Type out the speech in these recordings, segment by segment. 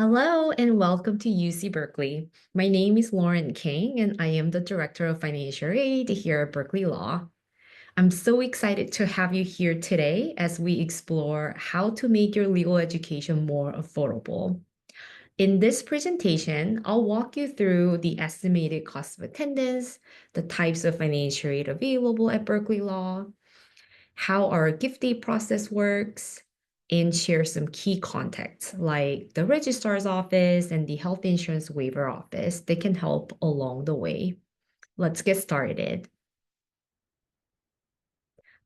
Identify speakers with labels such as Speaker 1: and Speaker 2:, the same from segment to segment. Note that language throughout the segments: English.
Speaker 1: Hello and welcome to UC Berkeley. My name is Lauren Kang and I am the Director of Financial Aid here at Berkeley Law. I'm so excited to have you here today as we explore how to make your legal education more affordable. In this presentation, I'll walk you through the estimated cost of attendance, the types of financial aid available at Berkeley Law, how our gift aid process works, and share some key contacts like the Registrar's office and the Health Insurance Waiver office that can help along the way. Let's get started.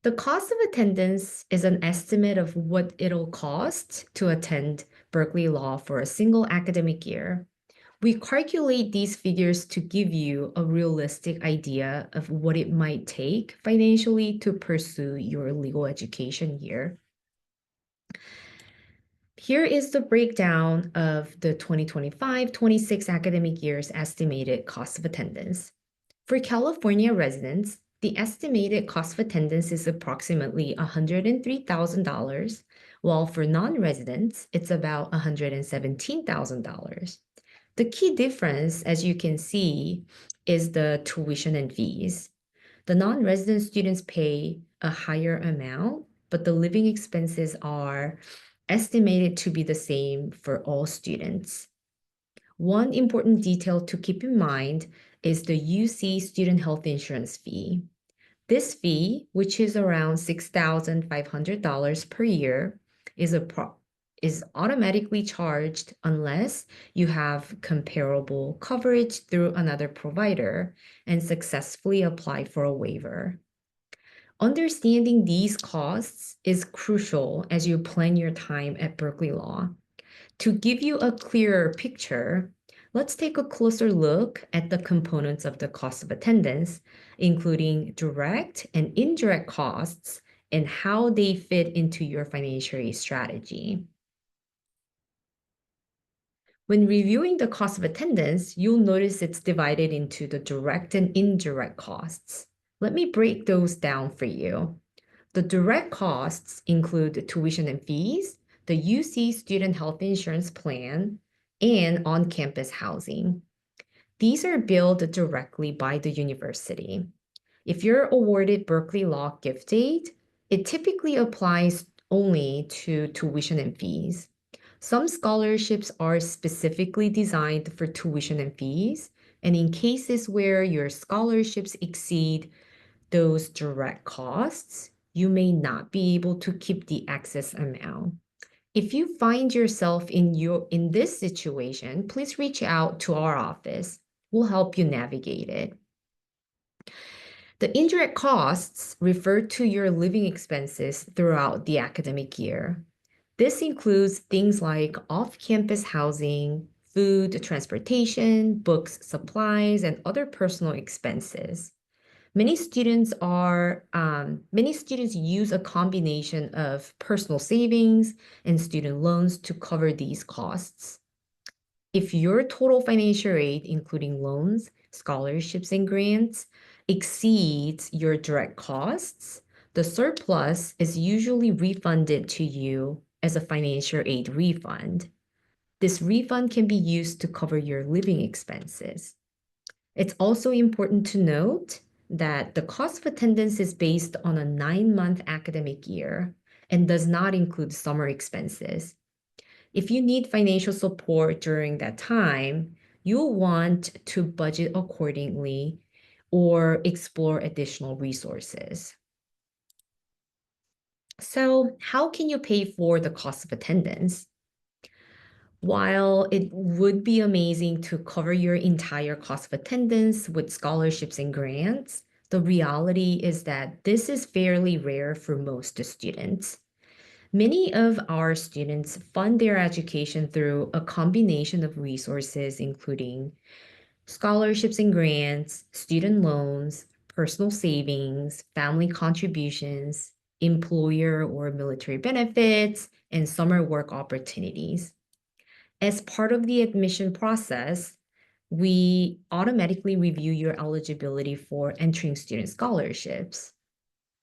Speaker 1: The cost of attendance is an estimate of what it'll cost to attend Berkeley Law for a single academic year. We calculate these figures to give you a realistic idea of what it might take financially to pursue your legal education here. Here is the breakdown of the 2025-26 academic year's estimated cost of attendance. For California residents, the estimated cost of attendance is approximately $103,000, while for non-residents, it's about $117,000. The key difference, as you can see, is the tuition and fees. The non-resident students pay a higher amount, but the living expenses are estimated to be the same for all students. One important detail to keep in mind is the UC student health insurance fee. This fee, which is around $6,500 per year, is automatically charged unless you have comparable coverage through another provider and successfully apply for a waiver. Understanding these costs is crucial as you plan your time at Berkeley Law. To give you a clearer picture, let's take a closer look at the components of the cost of attendance, including direct and indirect costs and how they fit into your financial aid strategy. When reviewing the cost of attendance, you'll notice it's divided into the direct and indirect costs. Let me break those down for you. The direct costs include the tuition and fees, the UC student health insurance plan, and on-campus housing. These are billed directly by the university. If you're awarded Berkeley Law gift aid, it typically applies only to tuition and fees. Some scholarships are specifically designed for tuition and fees, and in cases where your scholarships exceed those direct costs, you may not be able to keep the excess amount. If you find yourself in this situation, please reach out to our office. We'll help you navigate it. The indirect costs refer to your living expenses throughout the academic year. This includes things like off-campus housing, food, transportation, books, supplies, and other personal expenses. Many students use a combination of personal savings and student loans to cover these costs. If your total financial aid, including loans, scholarships, and grants, exceeds your direct costs, the surplus is usually refunded to you as a financial aid refund. This refund can be used to cover your living expenses. It's also important to note that the cost of attendance is based on a 9-month academic year and does not include summer expenses. If you need financial support during that time, you'll want to budget accordingly or explore additional resources. So, how can you pay for the cost of attendance? While it would be amazing to cover your entire cost of attendance with scholarships and grants, the reality is that this is fairly rare for most students. Many of our students fund their education through a combination of resources, including scholarships and grants, student loans, personal savings, family contributions, employer or military benefits, and summer work opportunities. As part of the admission process, we automatically review your eligibility for entering student scholarships.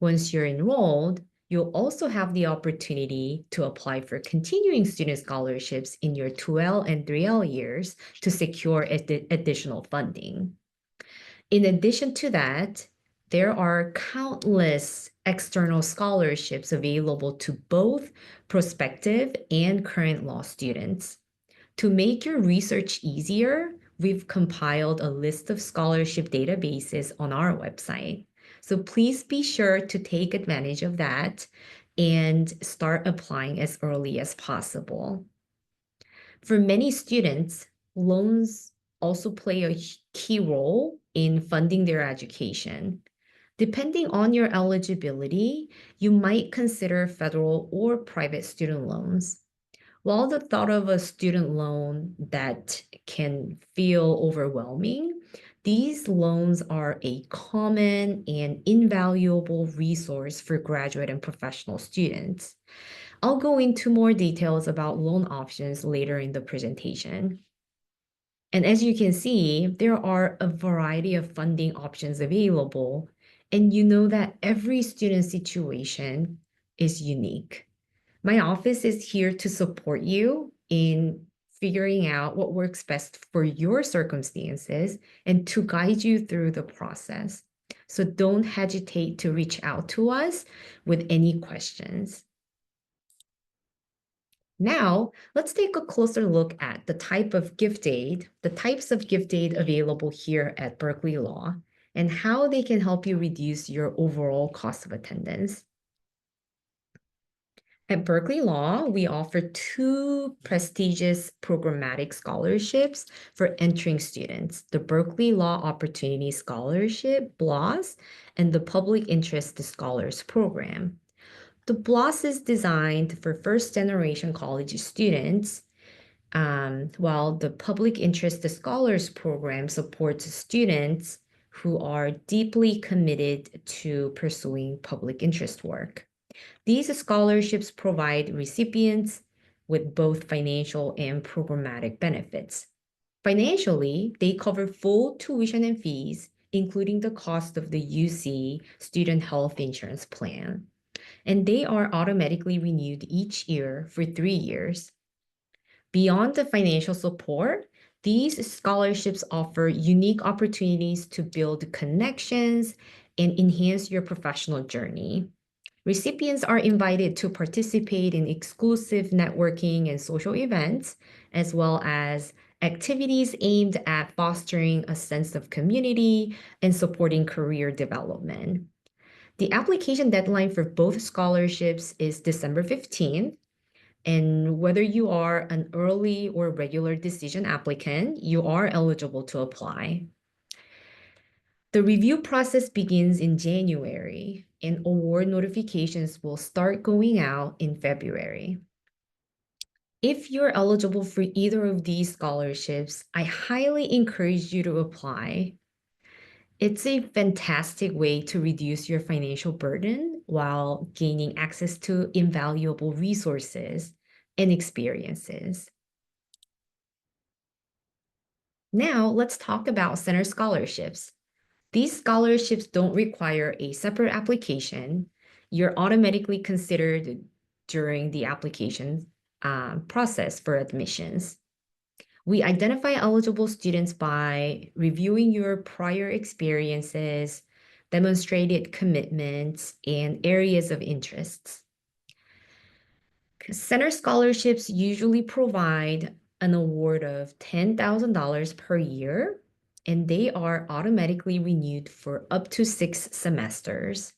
Speaker 1: Once you're enrolled, You'll also have the opportunity to apply for continuing student scholarships in your 2L and 3L years to secure additional funding. In addition to that, there are countless external scholarships available to both prospective and current law students. To make your research easier, we've compiled a list of scholarship databases on our website. So please be sure to take advantage of that and start applying as early as possible. For many students, loans also play a key role in funding their education. Depending on your eligibility, you might consider federal or private student loans. While the thought of a student loan that can feel overwhelming, these loans are a common and invaluable resource for graduate and professional students. I'll go into more details about loan options later in the presentation. And as you can see, there are a variety of funding options available, and you know that every student situation is unique. My office is here to support you in figuring out what works best for your circumstances and to guide you through the process. So don't hesitate to reach out to us with any questions. Now, let's take a closer look at the types of gift aid available here at Berkeley Law and how they can help you reduce your overall cost of attendance. At Berkeley Law, we offer two prestigious programmatic scholarships for entering students, the Berkeley Law Opportunity Scholarship, BLOS, and the Public Interest Scholars Program. The BLOS is designed for first-generation college students, while the Public Interest Scholars Program supports students who are deeply committed to pursuing public interest work. These scholarships provide recipients with both financial and programmatic benefits. Financially, they cover full tuition and fees, including the cost of the UC Student Health Insurance Plan, and they are automatically renewed each year for 3 years. Beyond the financial support, these scholarships offer unique opportunities to build connections and enhance your professional journey. Recipients are invited to participate in exclusive networking and social events, as well as activities aimed at fostering a sense of community and supporting career development. The application deadline for both scholarships is December 15th, and whether you are an early or regular decision applicant, you are eligible to apply. The review process begins in January, and award notifications will start going out in February. If you're eligible for either of these scholarships, I highly encourage you to apply. It's a fantastic way to reduce your financial burden while gaining access to invaluable resources and experiences. Now, let's talk about center scholarships. These scholarships don't require a separate application. You're automatically considered during the application process for admissions. We identify eligible students by reviewing your prior experiences, demonstrated commitments, and areas of interests. Center scholarships usually provide an award of $10,000 per year, and they are automatically renewed for up to 6 semesters.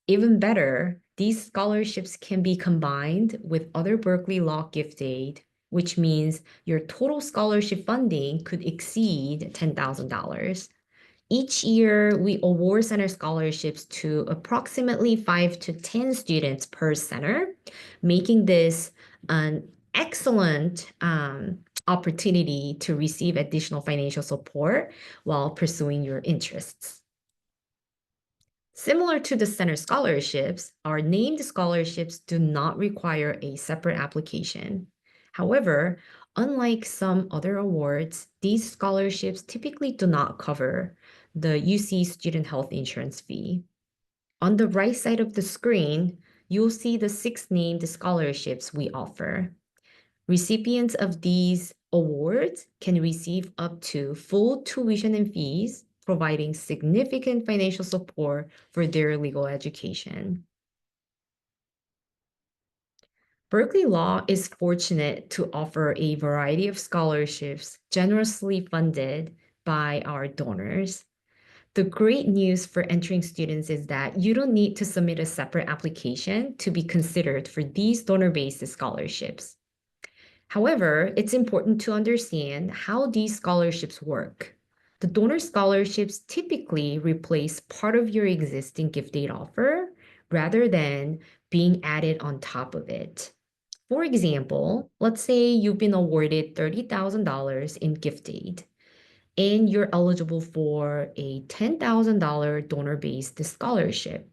Speaker 1: Even better, these scholarships can be combined with other Berkeley Law gift aid, which means your total scholarship funding could exceed $10,000. Each year, we award center scholarships to approximately 5 to 10 students per center, making this an excellent opportunity to receive additional financial support while pursuing your interests. Similar to the center scholarships, our named scholarships do not require a separate application. However, unlike some other awards, these scholarships typically do not cover the UC student health insurance fee. On the right side of the screen, you'll see the 6 named scholarships we offer. Recipients of these awards can receive up to full tuition and fees, providing significant financial support for their legal education. Berkeley Law is fortunate to offer a variety of scholarships generously funded by our donors. The great news for entering students is that you don't need to submit a separate application to be considered for these donor-based scholarships. However, it's important to understand how these scholarships work. The donor scholarships typically replace part of your existing gift aid offer rather than being added on top of it. For example, let's say you've been awarded $30,000 in gift aid and you're eligible for a $10,000 donor-based scholarship.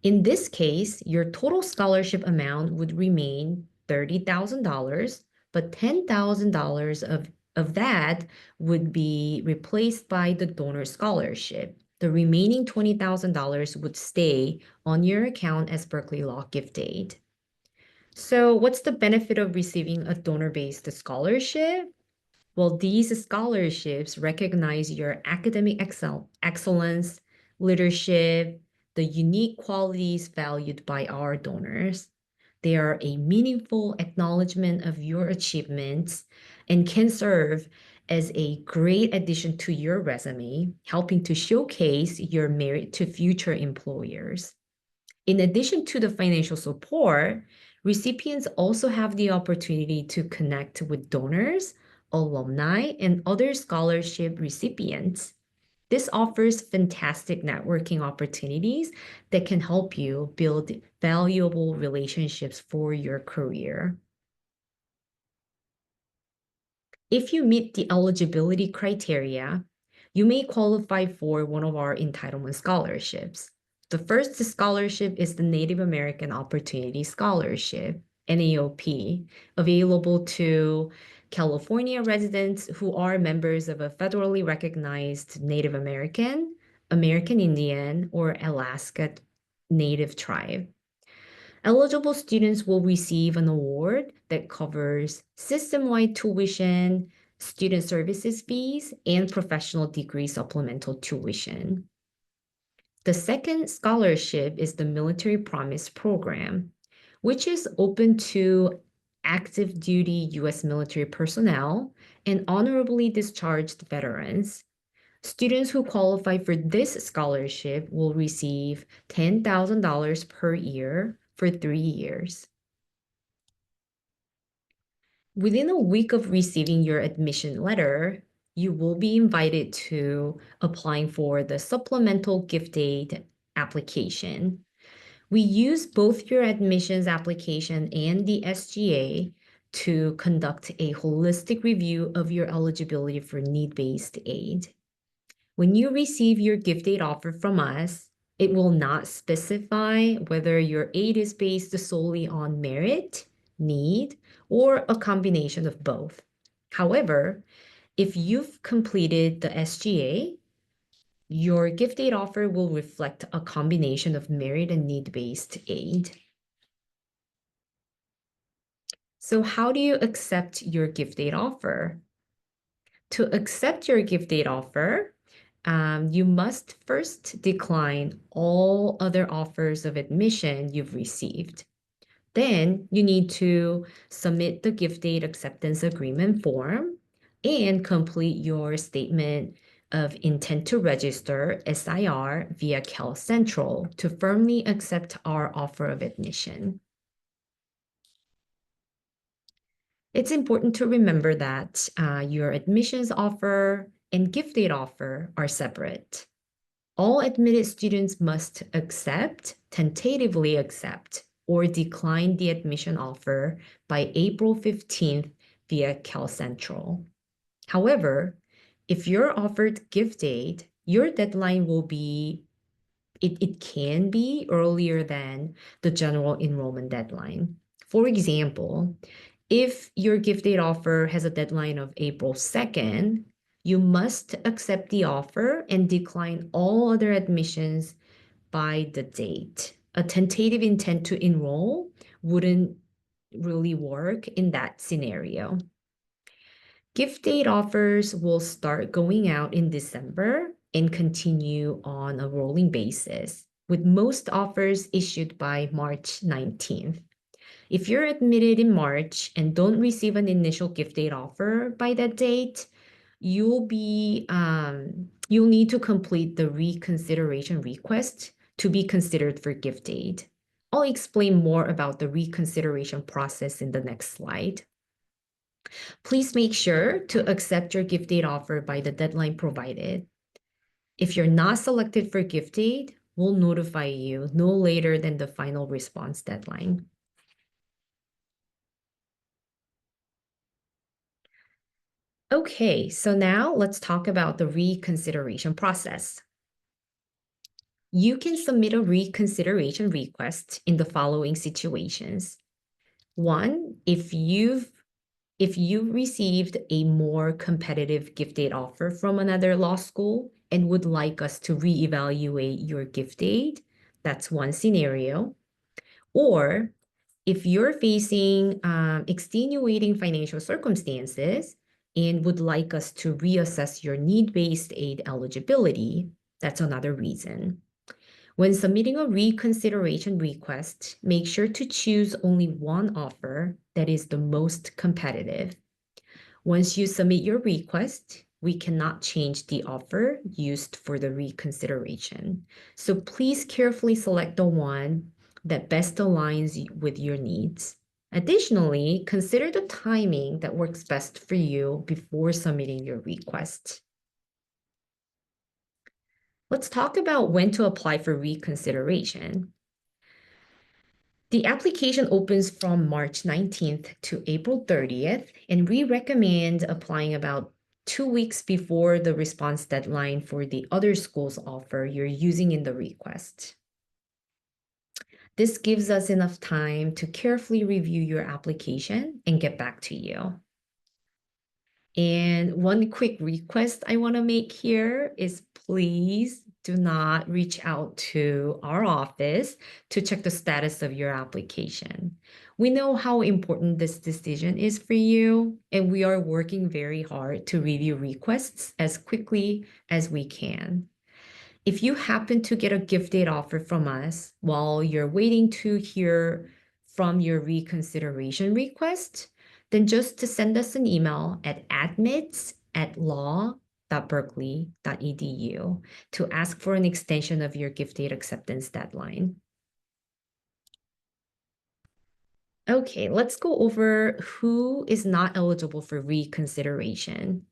Speaker 1: In this case, your total scholarship amount would remain $30,000, but $10,000 of that would be replaced by the donor scholarship. The remaining $20,000 would stay on your account as Berkeley Law gift aid. So what's the benefit of receiving a donor-based scholarship? Well, these scholarships recognize your academic excellence, leadership, the unique qualities valued by our donors. They are a meaningful acknowledgement of your achievements and can serve as a great addition to your resume, helping to showcase your merit to future employers. In addition to the financial support, recipients also have the opportunity to connect with donors, alumni, and other scholarship recipients. This offers fantastic networking opportunities that can help you build valuable relationships for your career. If you meet the eligibility criteria, you may qualify for one of our entitlement scholarships. The first scholarship is the Native American Opportunity Scholarship, NAOP, available to California residents who are members of a federally recognized Native American, American Indian, or Alaska Native tribe. Eligible students will receive an award that covers system-wide tuition, student services fees, and professional degree supplemental tuition. The second scholarship is the Military Promise Program, which is open to active duty U.S. military personnel and honorably discharged veterans. Students who qualify for this scholarship will receive $10,000 per year for 3 years. Within a week of receiving your admission letter, you will be invited to applying for the supplemental gift aid application. We use both your admissions application and the SGA to conduct a holistic review of your eligibility for need-based aid. When you receive your gift aid offer from us, it will not specify whether your aid is based solely on merit, need, or a combination of both. However, if you've completed the SGA, your gift aid offer will reflect a combination of merit and need-based aid. So how do you accept your gift aid offer? To accept your gift aid offer, you must first decline all other offers of admission you've received. Then you need to submit the gift aid acceptance agreement form and complete your statement of intent to register, SIR, via Cal Central to firmly accept our offer of admission. It's important to remember that your admissions offer and gift aid offer are separate. All admitted students must accept, tentatively accept, or decline the admission offer by April 15th via Cal Central. However, if you're offered gift aid, your deadline will be, it can be earlier than the general enrollment deadline. For example, if your gift aid offer has a deadline of April 2nd, you must accept the offer and decline all other admissions by the date. A tentative intent to enroll wouldn't really work in that scenario. Gift aid offers will start going out in December and continue on a rolling basis, with most offers issued by March 19th. If you're admitted in March and don't receive an initial gift aid offer by that date, you'll need to complete the reconsideration request to be considered for gift aid. I'll explain more about the reconsideration process in the next slide. Please make sure to accept your gift aid offer by the deadline provided. If you're not selected for gift aid, we'll notify you no later than the final response deadline. Okay, so now let's talk about the reconsideration process. You can submit a reconsideration request in the following situations. One, if you received a more competitive gift aid offer from another law school and would like us to reevaluate your gift aid, that's one scenario. Or if you're facing extenuating financial circumstances and would like us to reassess your need-based aid eligibility, that's another reason. When submitting a reconsideration request, make sure to choose only one offer that is the most competitive. Once you submit your request, we cannot change the offer used for the reconsideration. So please carefully select the one that best aligns with your needs. Additionally, consider the timing that works best for you before submitting your request. Let's talk about when to apply for reconsideration. The application opens from March 19th to April 30th, and we recommend applying about 2 weeks before the response deadline for the other school's offer you're using in the request. This gives us enough time to carefully review your application and get back to you. And one quick request I want to make here is please do not reach out to our office to check the status of your application. We know how important this decision is for you, and we are working very hard to review requests as quickly as we can. If you happen to get a gift aid offer from us while you're waiting to hear from your reconsideration request, then just to send us an email at admits@law.berkeley.edu to ask for an extension of your gift aid acceptance deadline. Okay, let's go over who is not eligible for reconsideration.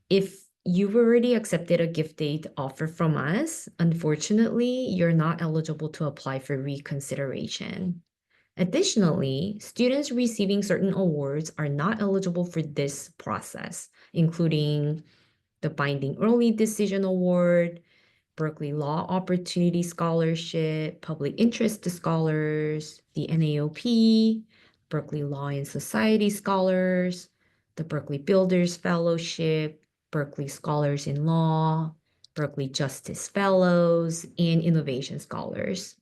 Speaker 1: If you've already accepted a gift aid offer from us, unfortunately, you're not eligible to apply for reconsideration. Additionally, students receiving certain awards are not eligible for this process, including the Binding Early Decision Award, Berkeley Law Opportunity Scholarship, Public Interest Scholars, the NAOP, Berkeley Law and Society Scholars, the Berkeley Builders Fellowship, Berkeley Scholars in Law, Berkeley Justice Fellows, and Innovation Scholars.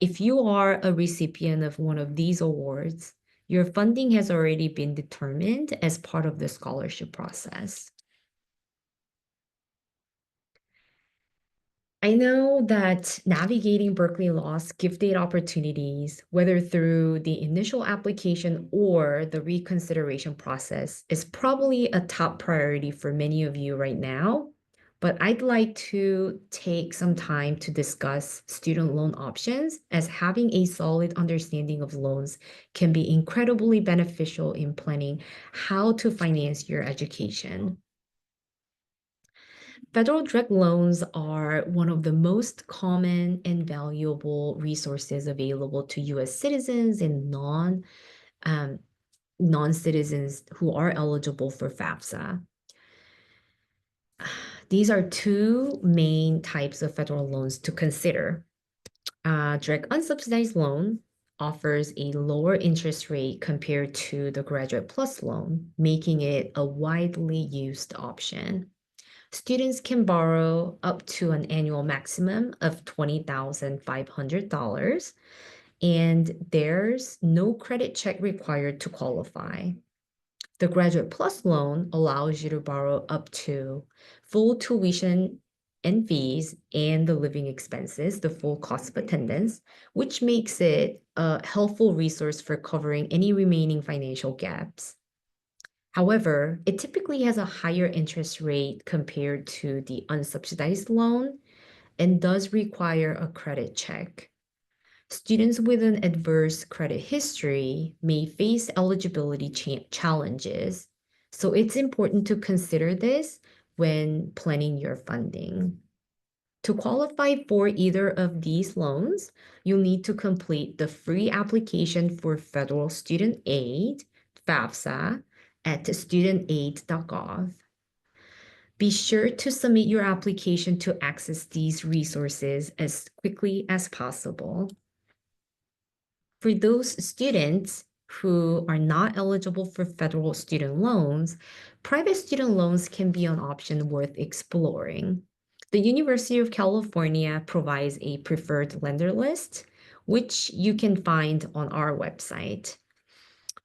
Speaker 1: If you are a recipient of one of these awards, your funding has already been determined as part of the scholarship process. I know that navigating Berkeley Law's gift aid opportunities, whether through the initial application or the reconsideration process, is probably a top priority for many of you right now. But I'd like to take some time to discuss student loan options, as having a solid understanding of loans can be incredibly beneficial in planning how to finance your education. Federal direct loans are one of the most common and valuable resources available to U.S. citizens and non-citizens who are eligible for FAFSA. These are two main types of federal loans to consider. Direct unsubsidized loan offers a lower interest rate compared to the Graduate Plus loan, making it a widely used option. Students can borrow up to an annual maximum of $20,500, and there's no credit check required to qualify. The Graduate Plus loan allows you to borrow up to full tuition and fees and the living expenses, the full cost of attendance, which makes it a helpful resource for covering any remaining financial gaps. However, it typically has a higher interest rate compared to the unsubsidized loan and does require a credit check. Students with an adverse credit history may face eligibility challenges, so it's important to consider this when planning your funding. To qualify for either of these loans, you'll need to complete the free application for federal student aid, FAFSA, at studentaid.gov. Be sure to submit your application to access these resources as quickly as possible. For those students who are not eligible for federal student loans, private student loans can be an option worth exploring. The University of California provides a preferred lender list, which you can find on our website.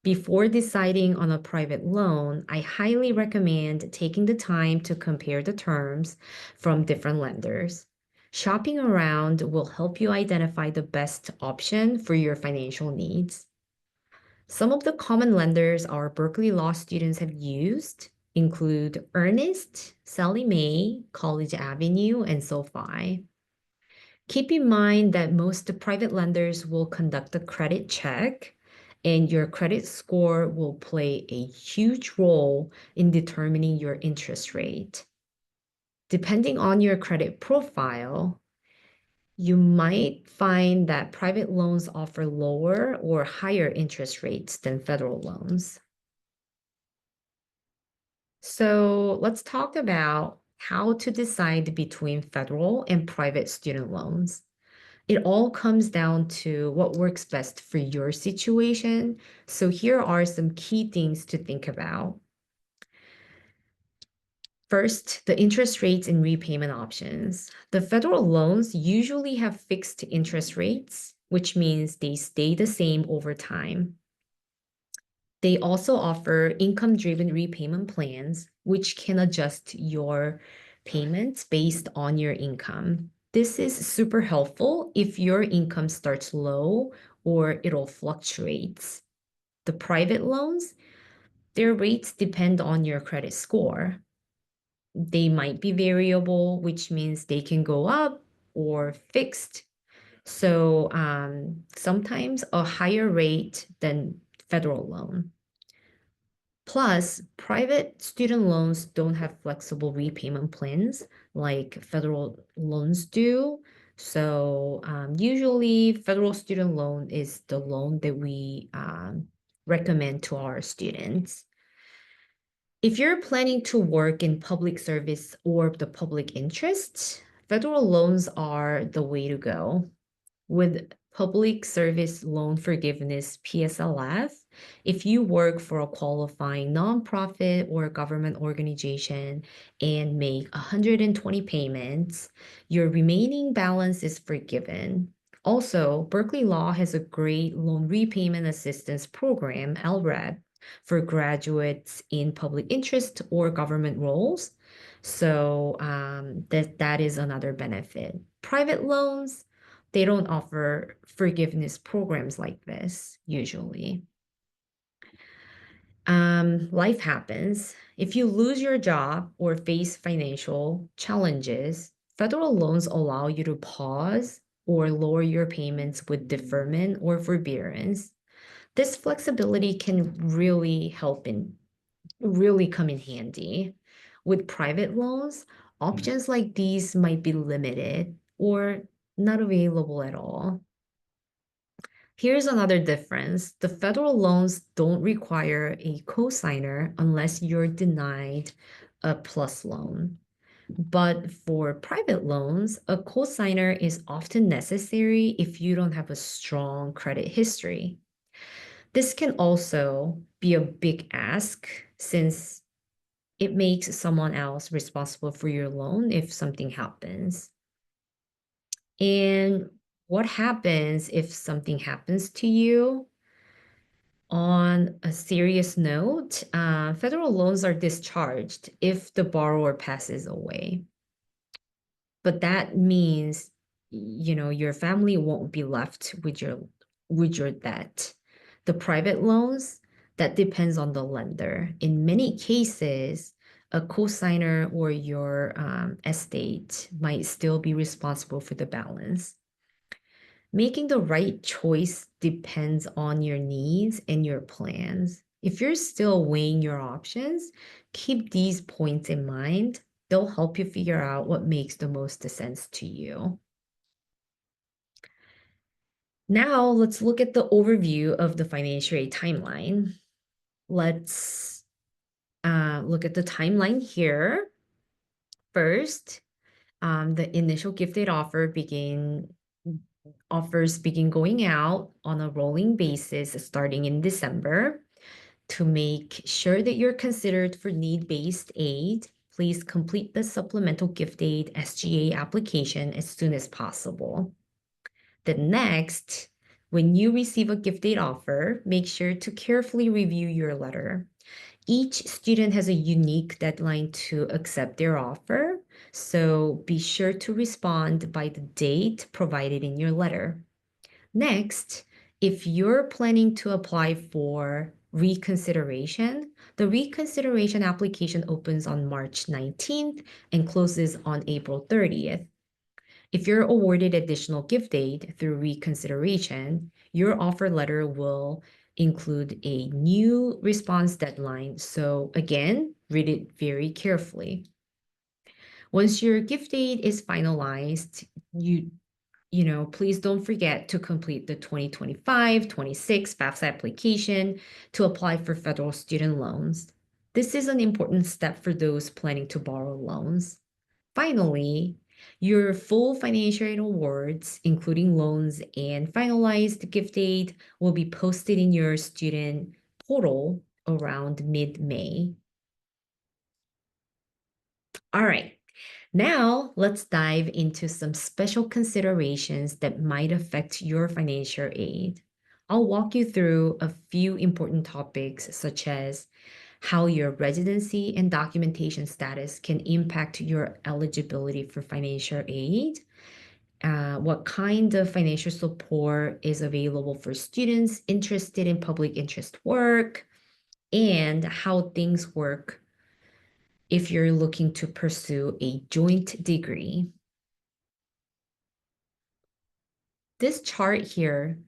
Speaker 1: Before deciding on a private loan, I highly recommend taking the time to compare the terms from different lenders. Shopping around will help you identify the best option for your financial needs. Some of the common lenders our Berkeley Law students have used include Earnest, Sallie Mae, College Avenue, and SoFi. Keep in mind that most private lenders will conduct a credit check, and your credit score will play a huge role in determining your interest rate. Depending on your credit profile, you might find that private loans offer lower or higher interest rates than federal loans. So let's talk about how to decide between federal and private student loans. It all comes down to what works best for your situation. So here are some key things to think about. First, the interest rates and repayment options. The federal loans usually have fixed interest rates, which means they stay the same over time. They also offer income-driven repayment plans, which can adjust your payments based on your income. This is super helpful if your income starts low or it'll fluctuates. The private loans, their rates depend on your credit score. They might be variable, which means they can go up or fixed. So sometimes a higher rate than federal loan. Plus, private student loans don't have flexible repayment plans like federal loans do. So usually federal student loan is the loan that we recommend to our students. If you're planning to work in public service or the public interest, federal loans are the way to go. With Public Service Loan Forgiveness, PSLF, if you work for a qualifying nonprofit or government organization and make 120 payments, your remaining balance is forgiven. Also, Berkeley Law has a great loan repayment assistance program, LREP, for graduates in public interest or government roles. So that is another benefit. Private loans, they don't offer forgiveness programs like this usually. Life happens. If you lose your job or face financial challenges, federal loans allow you to pause or lower your payments with deferment or forbearance. This flexibility can really help in really come in handy. With private loans, options like these might be limited or not available at all. Here's another difference. The federal loans don't require a cosigner unless you're denied a plus loan. But for private loans, a cosigner is often necessary if you don't have a strong credit history. This can also be a big ask since It makes someone else responsible for your loan if something happens. And what happens if something happens to you? On a serious note, federal loans are discharged if the borrower passes away. But that means, your family won't be left with your debt. The private loans, that depends on the lender. In many cases, a cosigner or your estate might still be responsible for the balance. Making the right choice depends on your needs and your plans. If you're still weighing your options, keep these points in mind. They'll help you figure out what makes the most sense to you. Now, let's look at the overview of the financial aid timeline. Let's look at the timeline here. First, the initial gift aid offers begin going out on a rolling basis starting in December. To make sure that you're considered for need-based aid, please complete the Supplemental Gift Aid SGA application as soon as possible. Then next, when you receive a gift aid offer, make sure to carefully review your letter. Each student has a unique deadline to accept their offer, so be sure to respond by the date provided in your letter. Next, if you're planning to apply for reconsideration, the reconsideration application opens on March 19th and closes on April 30th. If you're awarded additional gift aid through reconsideration, your offer letter will include a new response deadline. So again, read it very carefully. Once your gift aid is finalized, please don't forget to complete the 2025-26 FAFSA application to apply for federal student loans. This is an important step for those planning to borrow loans. Finally, your full financial aid awards, including loans and finalized gift aid, will be posted in your student portal around mid-May. All right. Now, let's dive into some special considerations that might affect your financial aid. I'll walk you through a few important topics, such as how your residency and documentation status can impact your eligibility for financial aid, what kind of financial support is available for students interested in public interest work, and how things work if you're looking to pursue a joint degree. This chart here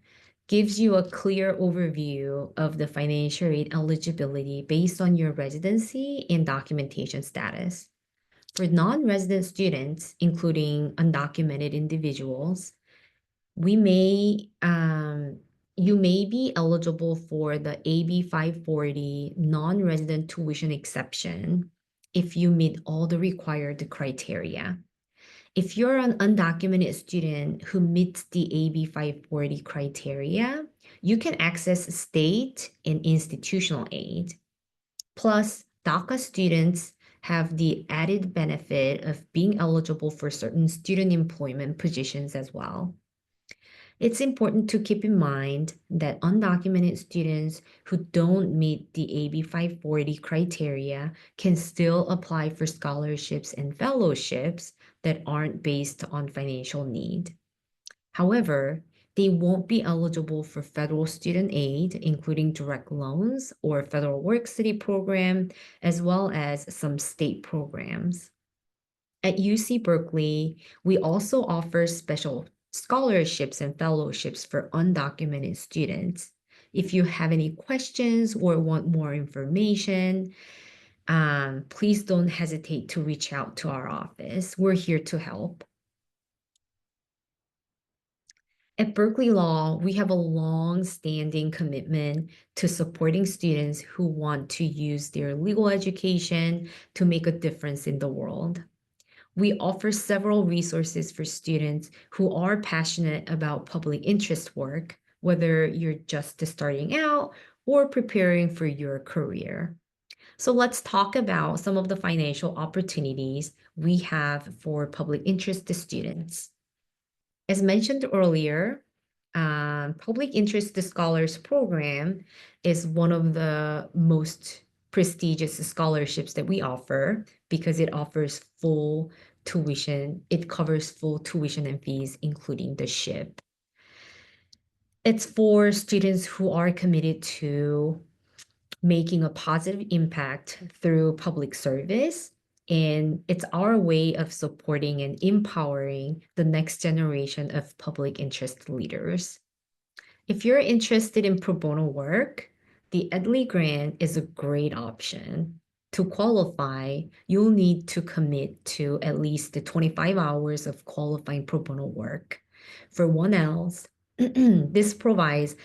Speaker 1: gives you a clear overview of the financial aid eligibility based on your residency and documentation status. For non-resident students, including undocumented individuals, you may be eligible for the AB 540 non-resident tuition exception if you meet all the required criteria. If you're an undocumented student who meets the AB 540 criteria, you can access state and institutional aid. Plus, DACA students have the added benefit of being eligible for certain student employment positions as well. It's important to keep in mind that undocumented students who don't meet the AB 540 criteria can still apply for scholarships and fellowships that aren't based on financial need. However, they won't be eligible for federal student aid, including direct loans or federal work study program, as well as some state programs. At UC Berkeley, we also offer special scholarships and fellowships for undocumented students. If you have any questions or want more information, please don't hesitate to reach out to our office. We're here to help. At Berkeley Law, we have a long-standing commitment to supporting students who want to use their legal education to make a difference in the world. We offer several resources for students who are passionate about public interest work, whether you're just starting out or preparing for your career. So let's talk about some of the financial opportunities we have for public interest students. As mentioned earlier, Public Interest Scholars Program is one of the most prestigious scholarships that we offer because it offers full tuition. It covers full tuition and fees, including the ship. It's for students who are committed to making a positive impact through public service. And it's our way of supporting and empowering the next generation of public interest leaders. If you're interested in pro bono work, the Edley Grant is a great option. To qualify, you'll need to commit to at least 25 hours of qualifying pro bono work. For 1Ls, this provides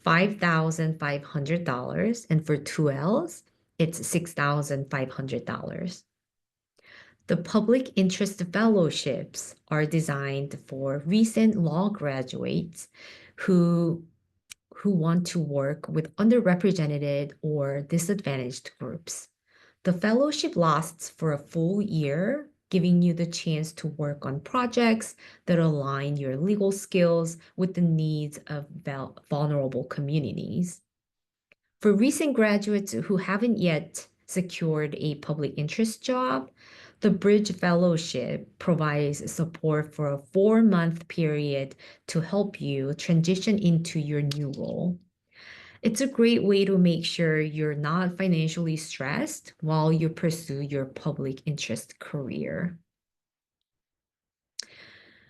Speaker 1: $5,500, and for 2Ls, it's $6,500. The public interest fellowships are designed for recent law graduates who want to work with underrepresented or disadvantaged groups. The fellowship lasts for a full year, giving you the chance to work on projects that align your legal skills with the needs of vulnerable communities. For recent graduates who haven't yet secured a public interest job, the Bridge Fellowship provides support for a 4-month period to help you transition into your new role. It's a great way to make sure you're not financially stressed while you pursue your public interest career.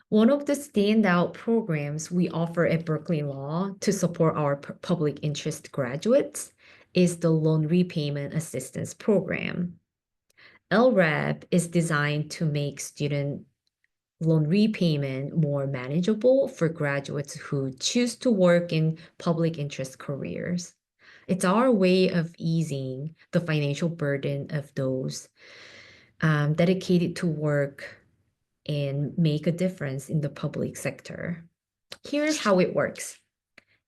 Speaker 1: One of the standout programs we offer at Berkeley Law to support our public interest graduates is the Loan Repayment Assistance Program. LRAP is designed to make student loan repayment more manageable for graduates who choose to work in public interest careers. It's our way of easing the financial burden of those dedicated to work and make a difference in the public sector. Here's how it works.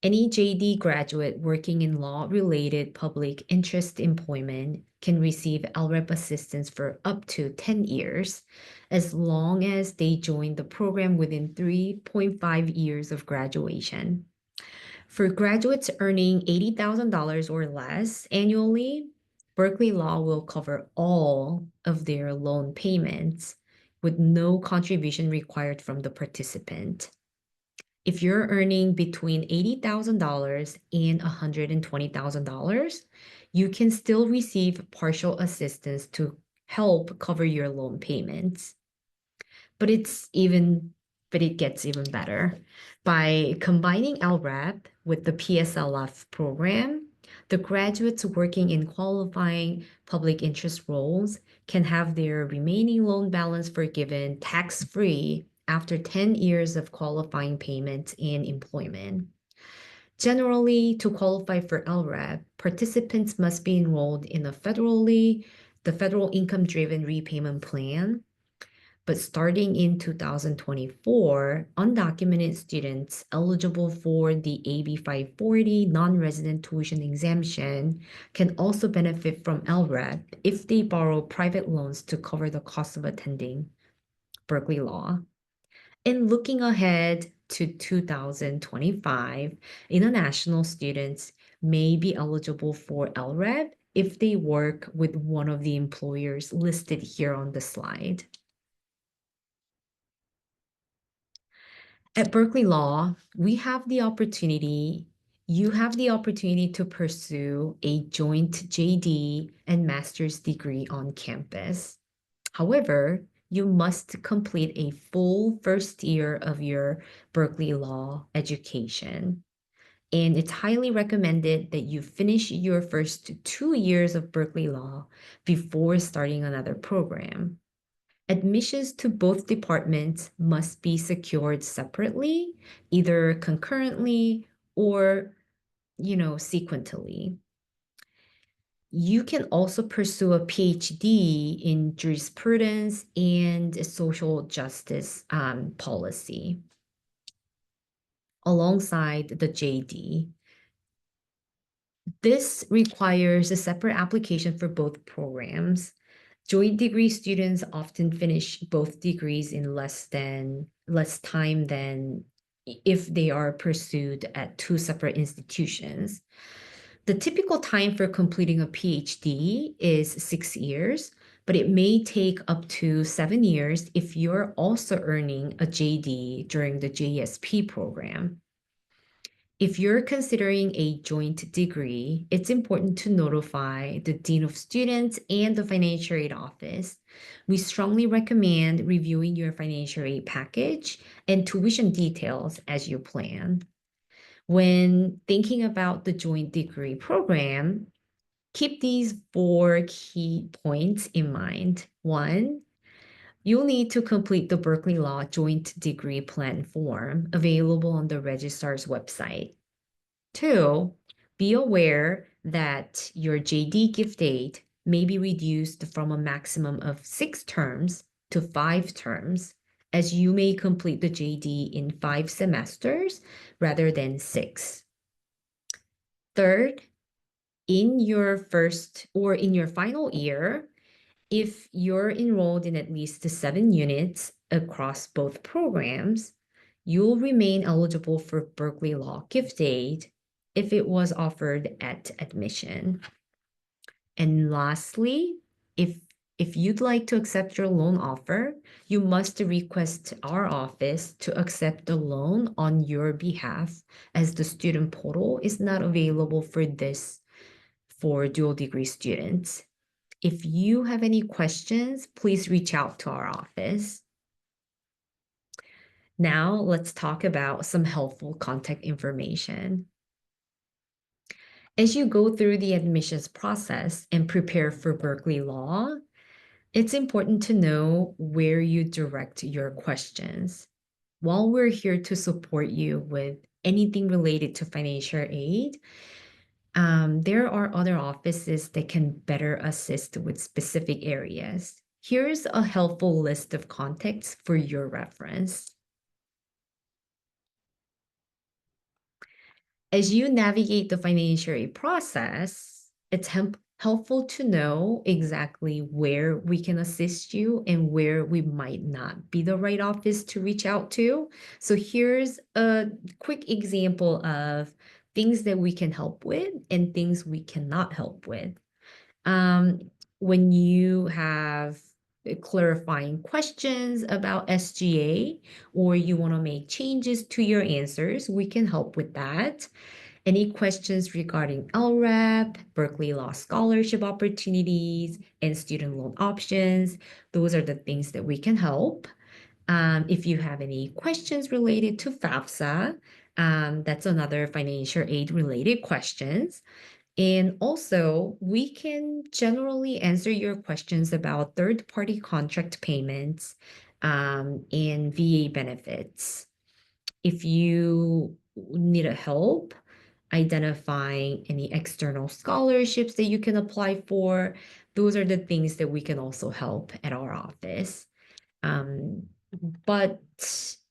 Speaker 1: Any JD graduate working in law-related public interest employment can receive LREP assistance for up to 10 years, as long as they join the program within 3.5 years of graduation. For graduates earning $80,000 or less annually, Berkeley Law will cover all of their loan payments with no contribution required from the participant. If you're earning between $80,000 and $120,000, you can still receive partial assistance to help cover your loan payments. But it gets even better. By combining LRAP with the PSLF program, the graduates working in qualifying public interest roles can have their remaining loan balance forgiven tax-free after 10 years of qualifying payments and employment. Generally, to qualify for LRAP, participants must be enrolled in the federal income-driven repayment plan. But starting in 2024, undocumented students eligible for the AB 540 non-resident tuition exemption can also benefit from LRAP if they borrow private loans to cover the cost of attending Berkeley Law. And looking ahead to 2025, international students may be eligible for LRAP if they work with one of the employers listed here on the slide. At Berkeley Law, you have the opportunity to pursue a joint JD and master's degree on campus. However, you must complete a full first year of your Berkeley Law education. And it's highly recommended that you finish your first 2 years of Berkeley Law before starting another program. Admissions to both departments must be secured separately, either concurrently or, sequentially. You can also pursue a PhD in jurisprudence and social justice policy alongside the JD. This requires a separate application for both programs. Joint degree students often finish both degrees in less time than if they are pursued at two separate institutions. The typical time for completing a PhD is 6 years, but it may take up to 7 years if you're also earning a JD during the JSP program. If you're considering a joint degree, it's important to notify the Dean of Students and the Financial Aid Office. We strongly recommend reviewing your financial aid package and tuition details as you plan. When thinking about the joint degree program, keep these four key points in mind. One, you'll need to complete the Berkeley Law Joint Degree Plan form available on the Registrar's website. Two, be aware that your JD gift date may be reduced from a maximum of 6 terms to 5 terms, as you may complete the JD in 5 semesters rather than 6. Third, in your first or in your final year, if you're enrolled in at least 7 units across both programs, you'll remain eligible for Berkeley Law gift aid if it was offered at admission. And lastly, if you'd like to accept your loan offer, you must request our office to accept the loan on your behalf, as the student portal is not available for this for dual degree students. If you have any questions, please reach out to our office. Now, let's talk about some helpful contact information. As you go through the admissions process and prepare for Berkeley Law, it's important to know where you direct your questions. While we're here to support you with anything related to financial aid, there are other offices that can better assist with specific areas. Here's a helpful list of contacts for your reference. As you navigate the financial aid process, it's helpful to know exactly where we can assist you and where we might not be the right office to reach out to. So here's a quick example of things that we can help with and things we cannot help with. When you have clarifying questions about SGA or you want to make changes to your answers, we can help with that. Any questions regarding LREP, Berkeley Law Scholarship opportunities, and student loan options, those are the things that we can help. If you have any questions related to FAFSA, that's another financial aid related questions. And also, we can generally answer your questions about third-party contract payments and VA benefits. If you need a help identifying any external scholarships that you can apply for, those are the things that we can also help at our office. But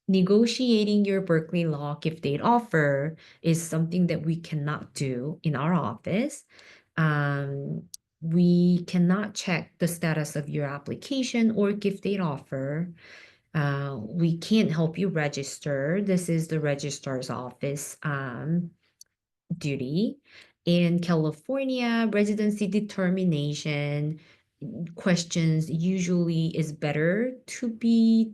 Speaker 1: negotiating your Berkeley Law gift aid offer is something that we cannot do in our office. We cannot check the status of your application or gift aid offer. We can't help you register. This is the registrar's office duty. In California, residency determination questions usually is better to be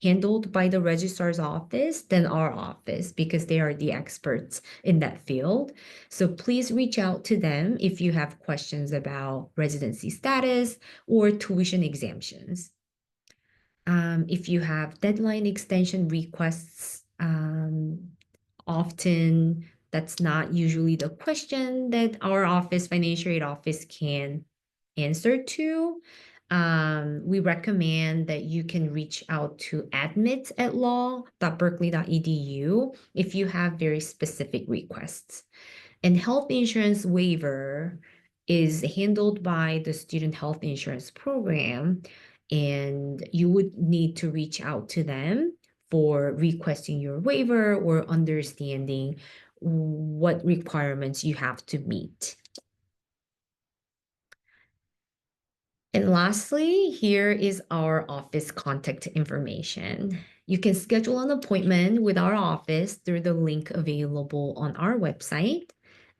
Speaker 1: handled by the registrar's office than our office because they are the experts in that field. So please reach out to them if you have questions about residency status or tuition exemptions. If you have deadline extension requests, often that's not usually the question that our office, financial aid office, can answer to. We recommend that you can reach out to admit@law.berkeley.edu if you have very specific requests. And health insurance waiver is handled by the student health insurance program, and you would need to reach out to them for requesting your waiver or understanding what requirements you have to meet. And lastly, here is our office contact information. You can schedule an appointment with our office through the link available on our website.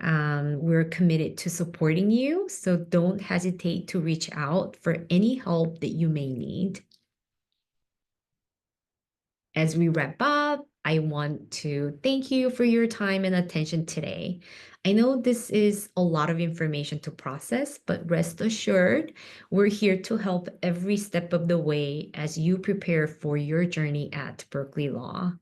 Speaker 1: We're committed to supporting you, so don't hesitate to reach out for any help that you may need. As we wrap up, I want to thank you for your time and attention today. I know this is a lot of information to process, but rest assured, we're here to help every step of the way as you prepare for your journey at Berkeley Law.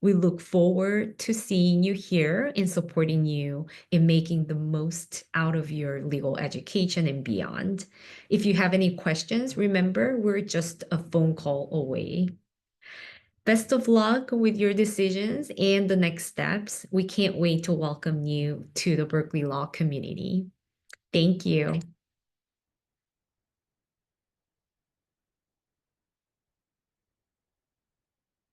Speaker 1: We look forward to seeing you here and supporting you in making the most out of your legal education and beyond. If you have any questions, remember, we're just a phone call away. Best of luck with your decisions and the next steps. We can't wait to welcome you to the Berkeley Law community. Thank you.